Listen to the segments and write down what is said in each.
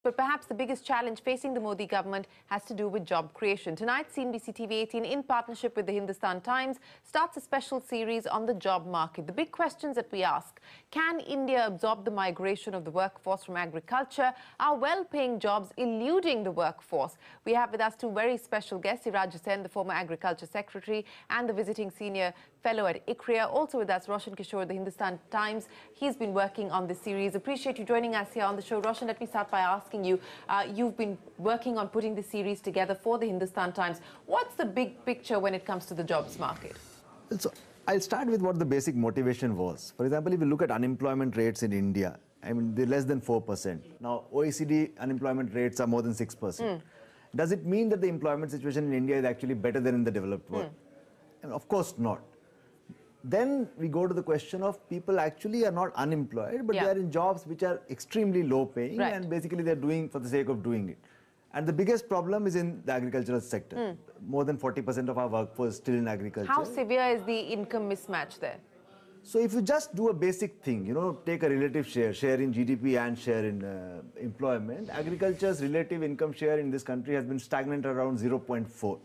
But perhaps the biggest challenge facing the Modi government has to do with job creation. Tonight, CNBC TV18, in partnership with the Hindustan Times, starts a special series on the job market. The big questions that we ask: can India absorb the migration of the workforce from agriculture? Are well-paying jobs eluding the workforce? We have with us two very special guests: Siraj Hussain, the former Agriculture Secretary, and the visiting senior fellow at ICRIA. Also with us, Roshan Kishore, the Hindustan Times. He's been working on this series. Appreciate you joining us here on the show. Roshan, let me start by asking you, you've been working on putting this series together for the Hindustan Times. What's the big picture when it comes to the jobs market? So I'll start with what the basic motivation was. For example, if you look at unemployment rates in India, I mean, they're less than 4%. Now, OECD unemployment rates are more than 6%. Does it mean that the employment situation in India is actually better than in the developed world? And of course not. Then we go to the question of people actually are not unemployed, but they are in jobs which are extremely low paying, and basically they're doing for the sake of doing it. And the biggest problem is in the agricultural sector. More than 40% of our workforce is still in agriculture. How severe is the income mismatch there? So if you just do a basic thing, you know, take a relative share in GDP and share in employment, agriculture's relative income share in this country has been stagnant around 0.4,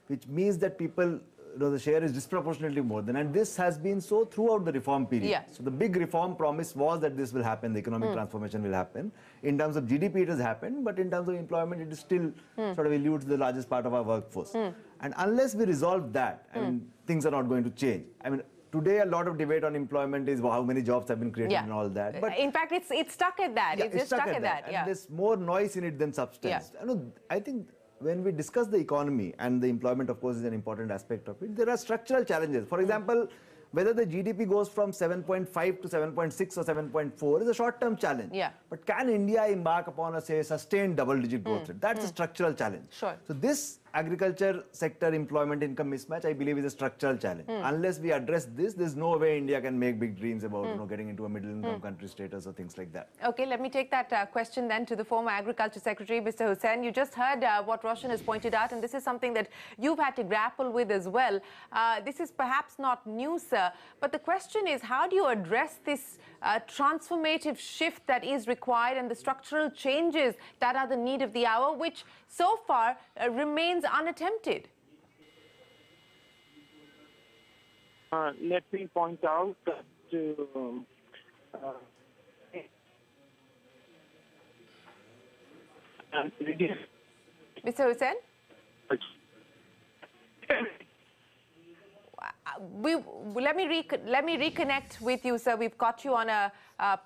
which means that people, the share is disproportionately more than, and this has been so throughout the reform period. So the big reform promise was that this will happen, the economic transformation will happen. In terms of GDP, it has happened, but in terms of employment, it is still sort of eludes the largest part of our workforce. And unless we resolve that, I mean, things are not going to change. I mean, today a lot of debate on employment is how many jobs have been created and all that. But in fact, it's stuck at that. It's just stuck at that. And there's more noise in it than substance. I think when we discuss the economy, and the employment, of course, is an important aspect of it, there are structural challenges. For example, whether the GDP goes from 7.5 to 7.6 or 7.4 is a short-term challenge. But can India embark upon a, say, sustained double-digit growth rate? That's a structural challenge. So this agriculture sector employment income mismatch, I believe, is a structural challenge. Unless we address this, there's no way India can make big dreams about getting into a middle-income country status or things like that. Okay, let me take that question then to the former Agriculture Secretary, Mr. Hussain. You just heard what Roshan has pointed out, and this is something that you've had to grapple with as well. This is perhaps not new, sir, but the question is, how do you address this transformative shift that is required and the structural changes that are the need of the hour, which so far remains unattempted? Let me point out that Mr. Hussain? Let me reconnect with you, sir. We've got you on a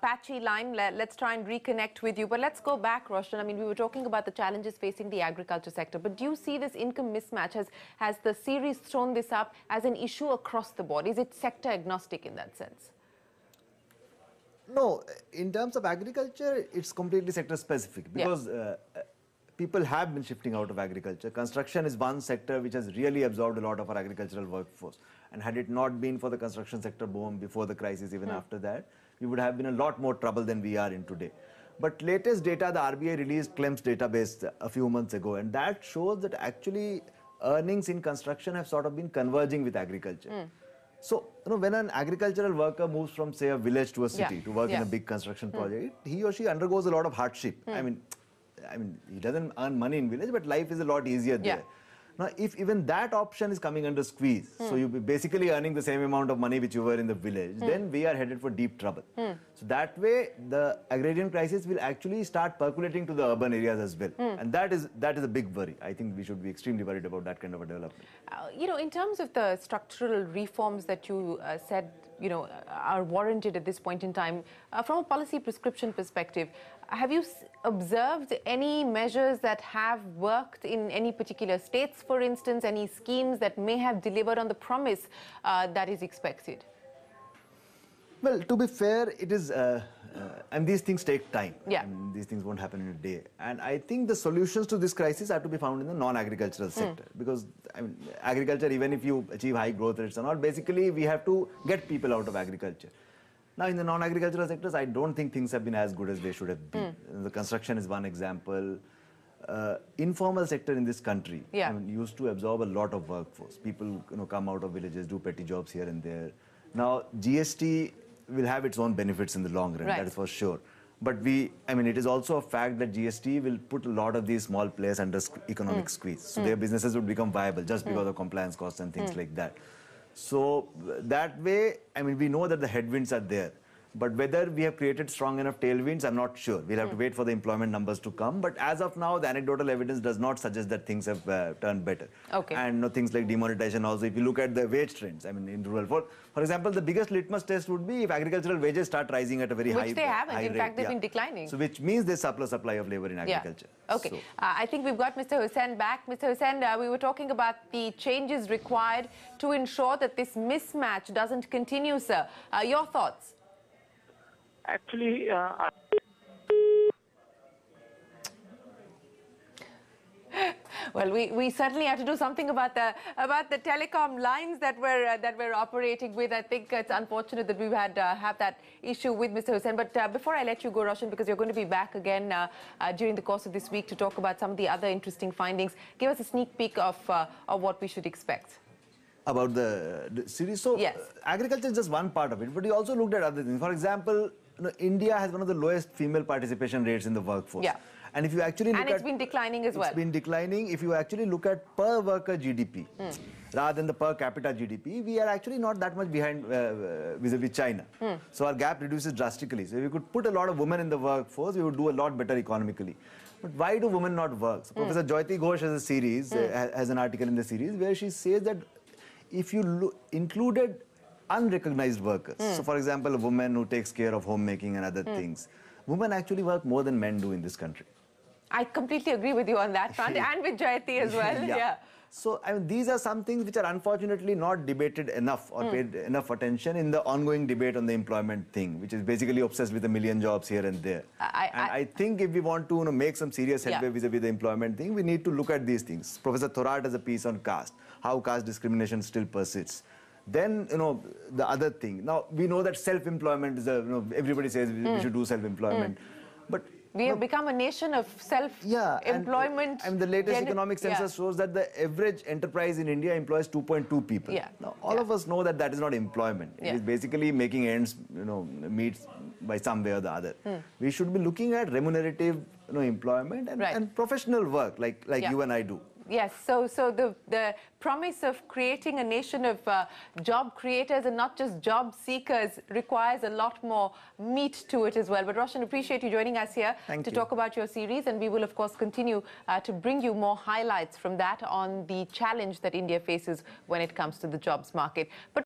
patchy line. Let's try and reconnect with you. But let's go back, Roshan. I mean, we were talking about the challenges facing the agriculture sector. But do you see this income mismatch? Has the series thrown this up as an issue across the board? Is it sector agnostic in that sense? No, in terms of agriculture, it's completely sector specific because people have been shifting out of agriculture. Construction is one sector which has really absorbed a lot of our agricultural workforce. And had it not been for the construction sector boom before the crisis, even after that, we would have been in a lot more trouble than we are in today. But latest data, the RBI released CLEMS database a few months ago, and that shows that actually earnings in construction have sort of been converging with agriculture. So, when an agricultural worker moves from, say, a village to a city to work in a big construction project, he or she undergoes a lot of hardship. I mean, he doesn't earn money in village, but life is a lot easier there. Now, if even that option is coming under squeeze, so you're basically earning the same amount of money which you were in the village, then we are headed for deep trouble. So that way, the agrarian crisis will actually start percolating to the urban areas as well. And that is a big worry. I think we should be extremely worried about that kind of a development. In terms of the structural reforms that you said, are warranted at this point in time, from a policy prescription perspective, have you observed any measures that have worked in any particular states, for instance, any schemes that may have delivered on the promise that is expected? Well, to be fair, it is, and these things take time. These things won't happen in a day. And I think the solutions to this crisis are to be found in the non-agricultural sector. Because, agriculture, even if you achieve high growth rates or not, basically we have to get people out of agriculture. Now, in the non-agricultural sectors, I don't think things have been as good as they should have been. The construction is one example. Informal sector in this country used to absorb a lot of workforce. People come out of villages, do petty jobs here and there. Now, GST will have its own benefits in the long run, that is for sure. But it is also a fact that GST will put a lot of these small players under economic squeeze. So their businesses would become viable just because of compliance costs and things like that. So that way, we know that the headwinds are there. But whether we have created strong enough tailwinds, I'm not sure. We'll have to wait for the employment numbers to come. But as of now, the anecdotal evidence does not suggest that things have turned better. Okay. And things like demonetization also, if you look at the wage trends, in rural. For example, the biggest litmus test would be if agricultural wages start rising at a very high rate. Which they haven't. In fact, they've been declining. So which means there's surplus supply of labor in agriculture. Yeah. Okay. So. I think we've got Mr. Hussain back. Mr. Hussain, we were talking about the changes required to ensure that this mismatch doesn't continue, sir. Your thoughts? Actually, well, we certainly have to do something about the telecom lines that we're operating with. I think it's unfortunate that we've had have that issue with Mr. Hussain. But before I let you go, Roshan, because you're going to be back again during the course of this week to talk about some of the other interesting findings, give us a sneak peek of what we should expect. About the series. So yes. Agriculture is just one part of it, but we also looked at other things. For example, India has one of the lowest female participation rates in the workforce. Yeah. And if you actually look it's been declining as well. It's been declining. If you actually look at per worker GDP, rather than the per capita GDP, we are actually not that much behind vis-a-vis China. So our gap reduces drastically. So if we could put a lot of women in the workforce, we would do a lot better economically. But why do women not work? So Professor Jayati Ghosh has a series, has an article in the series where she says that if you included unrecognized workers, so for example, a woman who takes care of homemaking and other things, women actually work more than men do in this country. I completely agree with you on that front, and with Jayati as well. Yeah. So these are some things which are unfortunately not debated enough or paid enough attention in the ongoing debate on the employment thing, which is basically obsessed with a million jobs here and there. I think if we want to make some serious headway vis-a-vis the employment thing, we need to look at these things. Professor Thorat has a piece on caste, how caste discrimination still persists. Then, the other thing. Now, we know that self-employment is everybody says we should do self-employment. But we have become a nation of self-employment. And the latest economic census shows that the average enterprise in India employs 2.2 people. Now, all of us know that that is not employment. It is basically making ends, meet by some way or the other. We should be looking at remunerative, employment and professional work like you and I do. Yes, so the promise of creating a nation of job creators and not just job seekers requires a lot more meat to it as well. But Roshan, appreciate you joining us here to talk about your series, and we will of course continue to bring you more highlights from that on the challenge that India faces when it comes to the jobs market. But